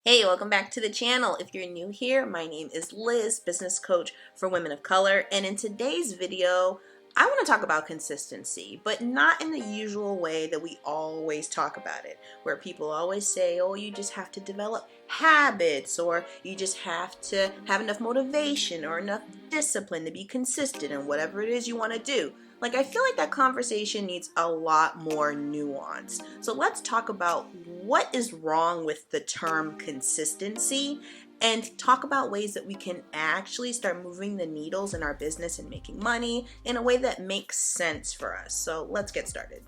Hey, welcome back to the channel. If you're new here, my name is Liz, business coach for women of color, and in today's video, I want to talk about consistency, but not in the usual way that we always talk about it, where people always say, oh, you just have to develop habits, or you just have to have enough motivation or enough discipline to be consistent in whatever it is you want to do. Like, I feel like that conversation needs a lot more nuance. So let's talk about what is wrong with the term consistency and talk about ways that we can actually start moving the needles in our business and making money in a way that makes sense for us. So let's get started.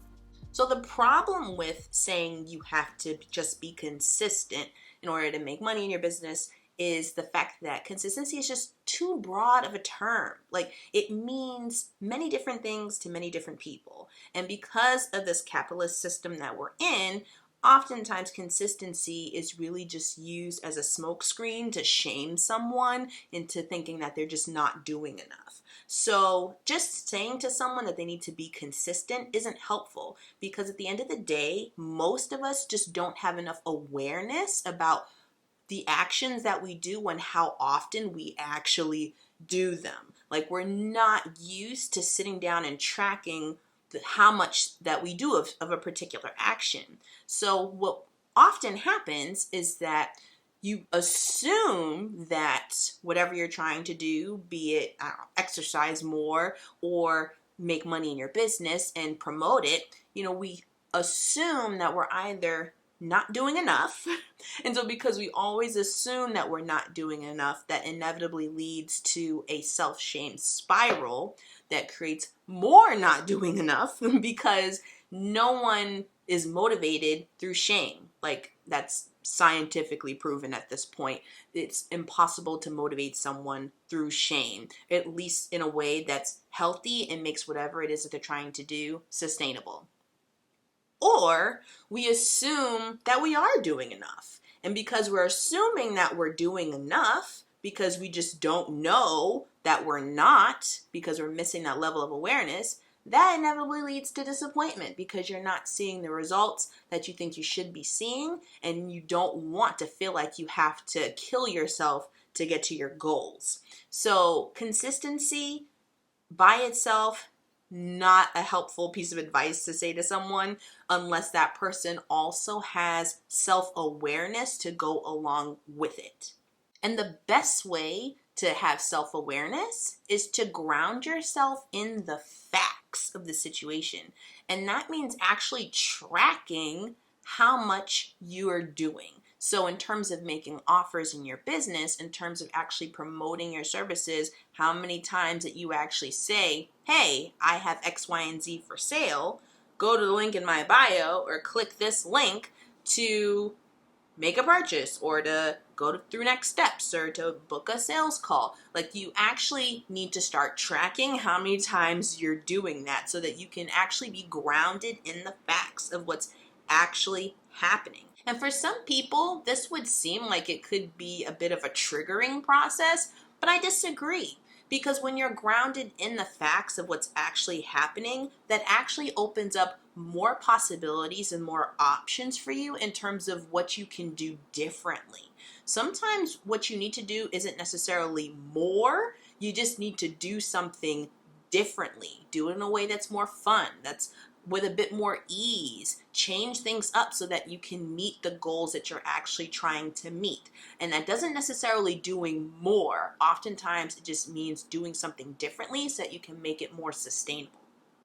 So the problem with saying you have to just be consistent in order to make money in your business is the fact that consistency is just too broad of a term. Like, it means many different things to many different people. And because of this capitalist system that we're in, oftentimes consistency is really just used as a smokescreen to shame someone into thinking that they're just not doing enough. So just saying to someone that they need to be consistent isn't helpful, because at the end of the day, most of us just don't have enough awareness about the actions that we do and how often we actually do them. Like, we're not used to sitting down and tracking how much that we do of a particular action. So what often happens is that you assume that whatever you're trying to do, be it exercise more or make money in your business and promote it, we assume that we're either not doing enough. And so because we always assume that we're not doing enough, that inevitably leads to a self-shame spiral that creates more not doing enough because no one is motivated through shame. Like, that's scientifically proven at this point. It's impossible to motivate someone through shame, at least in a way that's healthy and makes whatever it is that they're trying to do sustainable. Or we assume that we are doing enough. And because we're assuming that we're doing enough, because we just don't know that we're not, because we're missing that level of awareness, that inevitably leads to disappointment because you're not seeing the results that you think you should be seeing, and you don't want to feel like you have to kill yourself to get to your goals. So consistency by itself, not a helpful piece of advice to say to someone unless that person also has self-awareness to go along with it. And the best way to have self-awareness is to ground yourself in the facts of the situation. And that means actually tracking how much you are doing. So in terms of making offers in your business, in terms of actually promoting your services, how many times that you actually say, hey, I have X, Y, and Z for sale, go to the link in my bio or click this link to make a purchase or to go through next steps or to book a sales call. Like, you actually need to start tracking how many times you're doing that so that you can actually be grounded in the facts of what's actually happening. And for some people, this would seem like it could be a bit of a triggering process, but I disagree. Because when you're grounded in the facts of what's actually happening, that actually opens up more possibilities and more options for you in terms of what you can do differently. Sometimes what you need to do isn't necessarily more, you just need to do something differently. Do it in a way that's more fun, that's with a bit more ease. Change things up so that you can meet the goals that you're actually trying to meet. And that doesn't necessarily doing more. Oftentimes it just means doing something differently so that you can make it more sustainable.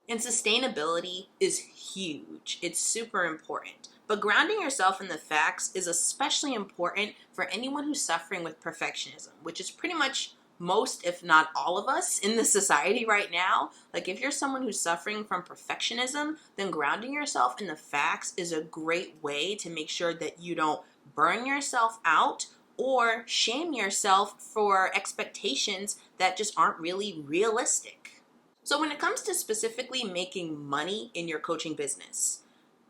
And sustainability is huge. It's super important. But grounding yourself in the facts is especially important for anyone who's suffering with perfectionism, which is pretty much most, if not all of us in the society right now. Like, if you're someone who's suffering from perfectionism, then grounding yourself in the facts is a great way to make sure that you don't burn yourself out or shame yourself for expectations that just aren't really realistic. So when it comes to specifically making money in your coaching business,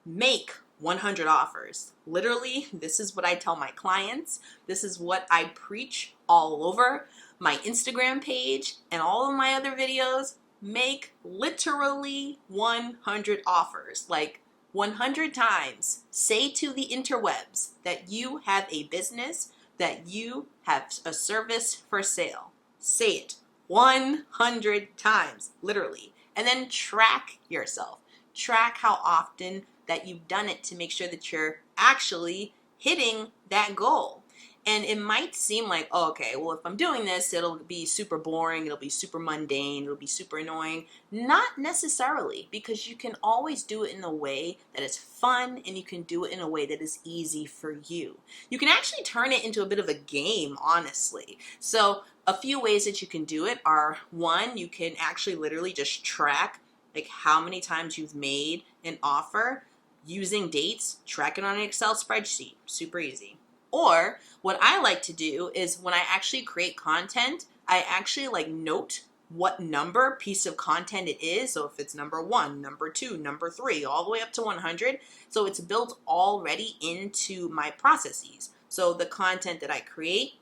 make 100 offers. Literally, this is what I tell my clients. This is what I preach all over my Instagram page and all of my other videos. Make literally 100 offers. Like, 100 times say to the interwebs that you have a business, that you have a service for sale. Say it 100 times, literally. And then track yourself. Track how often that you've done it to make sure that you're actually hitting that goal. And it might seem like, oh, okay, well, if I'm doing this, it'll be super boring, it'll be super mundane, it'll be super annoying. Not necessarily, because you can always do it in a way that is fun, and you can do it in a way that is easy for you. You can actually turn it into a bit of a game, honestly. So a few ways that you can do it are, one, you can actually literally just track like how many times you've made an offer using dates, track it on an Excel spreadsheet, super easy. Or what I like to do is when I actually create content, I actually like note what number piece of content it is. So if it's number 1, number 2, number 3, all the way up to 100. So it's built already into my processes. So the content that I create,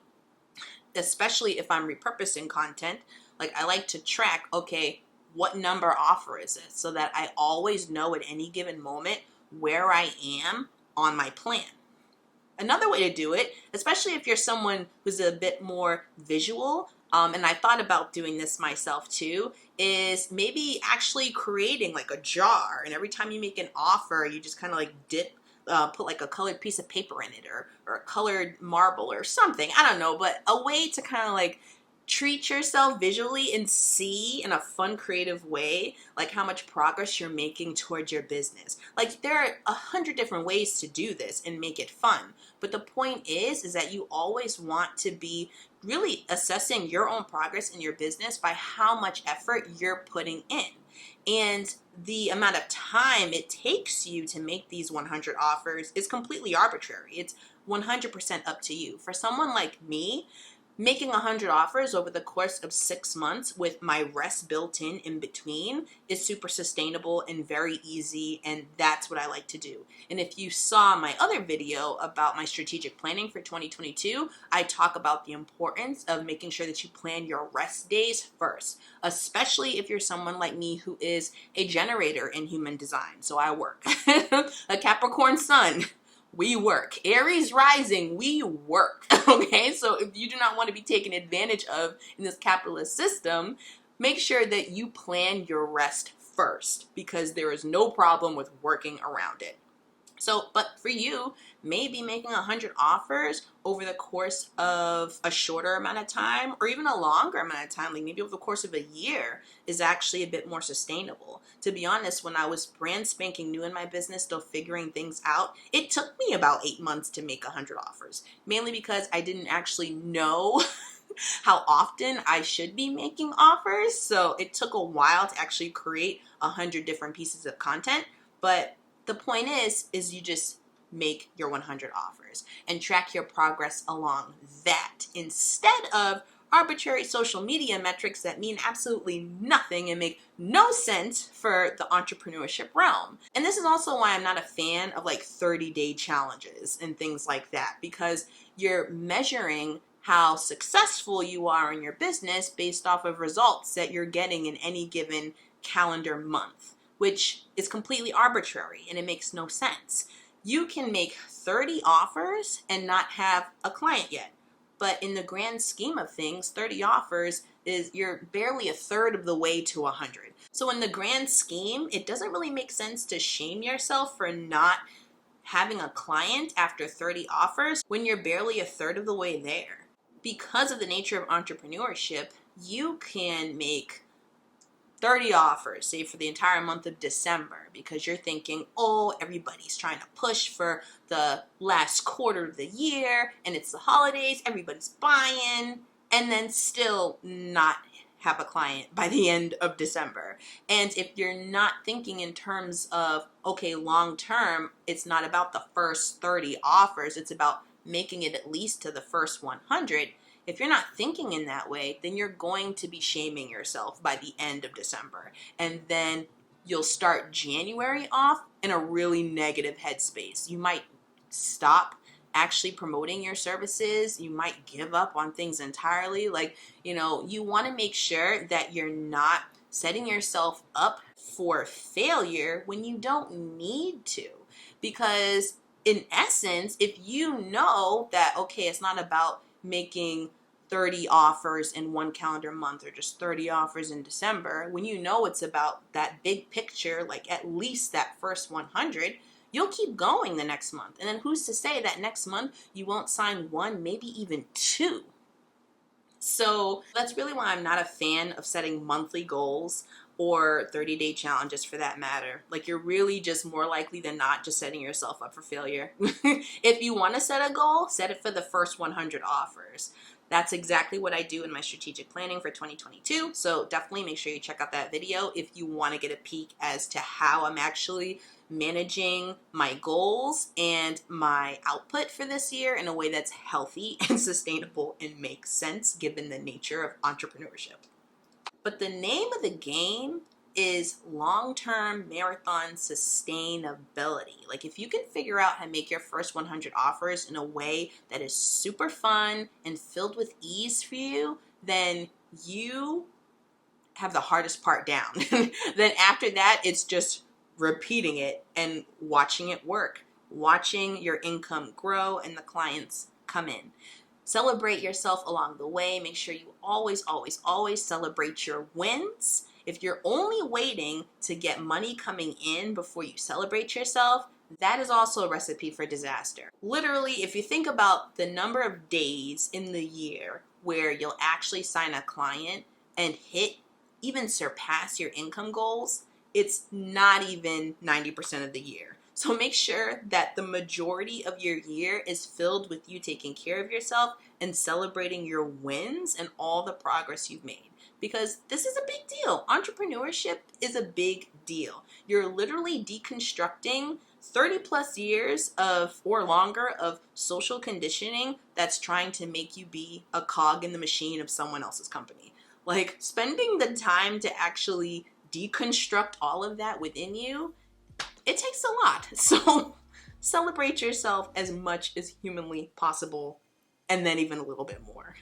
especially if I'm repurposing content, like I like to track, okay, what number offer is it? So that I always know at any given moment where I am on my plan. Another way to do it, especially if you're someone who's a bit more visual, and I thought about doing this myself too, is maybe actually creating like a jar, and every time you make an offer, you just kind of like put like a colored piece of paper in it, or a colored marble or something, I don't know, but a way to kind of like treat yourself visually and see in a fun, creative way, like how much progress you're making towards your business. Like there are 100 different ways to do this and make it fun. But the point is that you always want to be really assessing your own progress in your business by how much effort you're putting in. And the amount of time it takes you to make these 100 offers is completely arbitrary. It's 100% up to you. For someone like me, making 100 offers over the course of 6 months with my rest built in between is super sustainable and very easy, and that's what I like to do. And if you saw my other video about my strategic planning for 2022, I talk about the importance of making sure that you plan your rest days first, especially if you're someone like me who is a generator in human design. So I work. A Capricorn sun. We work. Aries rising, we work. Okay, so if you do not want to be taken advantage of in this capitalist system, make sure that you plan your rest first, because there is no problem with working around it. So, but for you, maybe making 100 offers over the course of a shorter amount of time, or even a longer amount of time, like maybe over the course of a year, is actually a bit more sustainable. To be honest, when I was brand spanking new in my business, still figuring things out, it took me about 8 months to make 100 offers, mainly because I didn't actually know how often I should be making offers. So it took a while to actually create 100 different pieces of content. But the point is you just make your 100 offers and track your progress along that, instead of arbitrary social media metrics that mean absolutely nothing and make no sense for the entrepreneurship realm. And this is also why I'm not a fan of like 30-day challenges and things like that, because you're measuring how successful you are in your business based off of results that you're getting in any given calendar month, which is completely arbitrary and it makes no sense. You can make 30 offers and not have a client yet. But in the grand scheme of things, 30 offers is you're barely a third of the way to 100. So in the grand scheme, it doesn't really make sense to shame yourself for not having a client after 30 offers when you're barely a third of the way there. Because of the nature of entrepreneurship, you can make 30 offers, say for the entire month of December, because you're thinking, oh, everybody's trying to push for the last quarter of the year and it's the holidays, everybody's buying, and then still not have a client by the end of December. And if you're not thinking in terms of, okay, long term, it's not about the first 30 offers, it's about making it at least to the first 100. If you're not thinking in that way, then you're going to be shaming yourself by the end of December. And then you'll start January off in a really negative headspace. You might stop actually promoting your services. You might give up on things entirely. Like, you want to make sure that you're not setting yourself up for failure when you don't need to. Because in essence, if you know that, okay, it's not about making 30 offers in one calendar month or just 30 offers in December, when you know it's about that big picture, like at least that first 100, you'll keep going the next month. And then who's to say that next month you won't sign one, maybe even two? So that's really why I'm not a fan of setting monthly goals or 30-day challenges for that matter. Like, you're really just more likely than not just setting yourself up for failure. If you want to set a goal, set it for the first 100 offers. That's exactly what I do in my strategic planning for 2022. So definitely make sure you check out that video if you want to get a peek as to how I'm actually managing my goals and my output for this year in a way that's healthy and sustainable and makes sense given the nature of entrepreneurship. But the name of the game is long-term marathon sustainability. Like, if you can figure out how to make your first 100 offers in a way that is super fun and filled with ease for you, then you have the hardest part down. Then after that, it's just repeating it and watching it work, watching your income grow and the clients come in. Celebrate yourself along the way. Make sure you always, always, always celebrate your wins. If you're only waiting to get money coming in before you celebrate yourself, that is also a recipe for disaster. Literally, if you think about the number of days in the year where you'll actually sign a client and hit, even surpass your income goals, it's not even 90% of the year. So make sure that the majority of your year is filled with you taking care of yourself and celebrating your wins and all the progress you've made. Because this is a big deal. Entrepreneurship is a big deal. You're literally deconstructing 30 plus years of or longer of social conditioning that's trying to make you be a cog in the machine of someone else's company. Like, spending the time to actually deconstruct all of that within you, it takes a lot. So celebrate yourself as much as humanly possible, and then even a little bit more.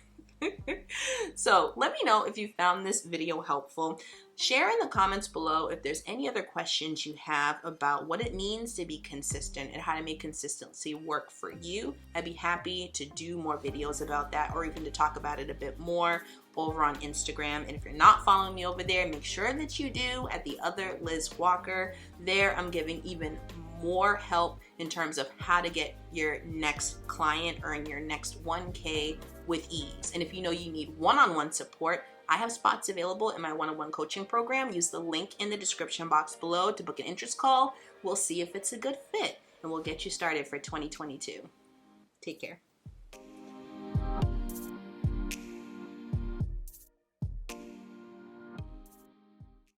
So let me know if you found this video helpful. Share in the comments below if there's any other questions you have about what it means to be consistent and how to make consistency work for you. I'd be happy to do more videos about that, or even to talk about it a bit more over on Instagram. And if you're not following me over there, make sure that you do at the other Liz Walker. There I'm giving even more help in terms of how to get your next client, earn your next 1K with ease. And if you know you need one-on-one support, I have spots available in my one-on-one coaching program. Use the link in the description box below to book an interest call. We'll see if it's a good fit, and we'll get you started for 2022. Take care.